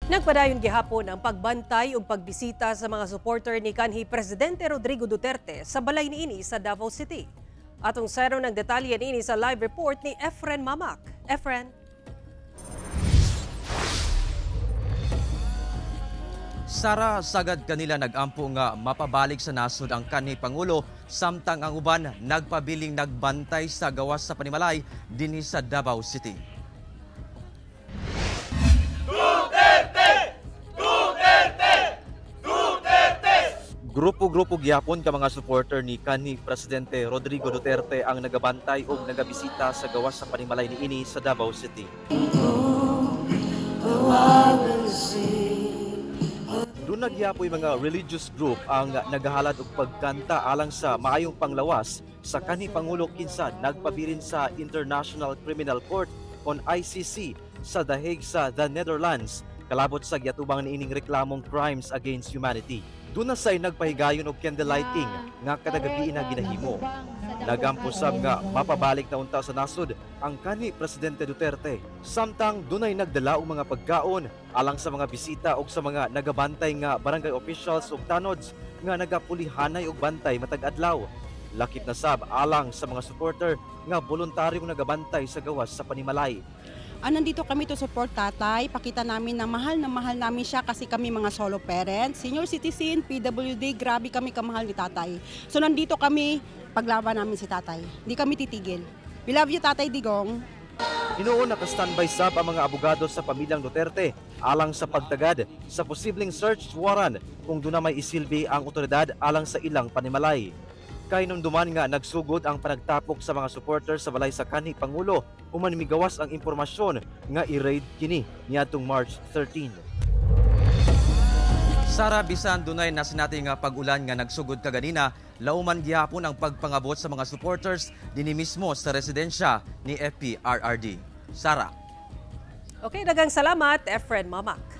Nagpadayon gihapon ang pagbantay ug pagbisita sa mga supporter ni kanhi Presidente Rodrigo Duterte sa balay niini sa Davao City. Atong sero ng detalye niini sa live report ni Efren Mamak. Efren. Sara sagad kanila nagampo nga mapabalik sa nasod ang kanhi Pangulo samtang ang uban nagpabiling nagbantay sa gawas sa panimalay dinhi sa Davao City. Grupo-grupo gyapon ka mga supporter ni kanhi Presidente Rodrigo Duterte ang nagabantay o nagabisita sa gawas sa panimalay niini sa Davao City. Doon nagyapoy mga religious group ang nagahalad og pagkanta alang sa maayong panglawas sa kanhi Pangulo kinsa nagpabilin sa International Criminal Court on ICC sa The Hague sa The Netherlands kalabot sa giatubang niining reklamong crimes against humanity. Doon na say nagpahigayon og candlelighting nga kada gabi na ginahimo. Nagampusab nga mapabalik na unta sa nasod ang kanhi Presidente Duterte. Samtang dunay nagdala og mga pagkaon alang sa mga bisita og sa mga nagabantay nga barangay officials ug tanods nga nagapulihanay og bantay matag adlaw. Lakip na sab alang sa mga supporter nga voluntaryong nagabantay sa gawas sa panimalay. Nandito kami to support tatay, pakita namin na mahal namin siya kasi kami mga solo parents, senior citizen, PWD, grabe kami kamahal ni tatay. So nandito kami, paglaban namin si tatay. Hindi kami titigil. We love you Tatay Digong. Inoon naka-standby sab ang mga abogado sa pamilyang Duterte alang sa pagtagad sa posibleng search warrant kung doon na may isilbi ang otoridad alang sa ilang panimalay. Kay nung duman nga nagsugod ang panagtapok sa mga supporters sa balay sa kanhi Pangulo human migawas ang impormasyon nga i-raid kini niadtong March 13. Sara bisan dunay na sinati nga pag-ulan nga nagsugod kaganina, lauman gihapon ang pagpangabot sa mga supporters dinhi mismo sa residensya ni FPRRD. Sara. Okay, daghang salamat Efren Mamak.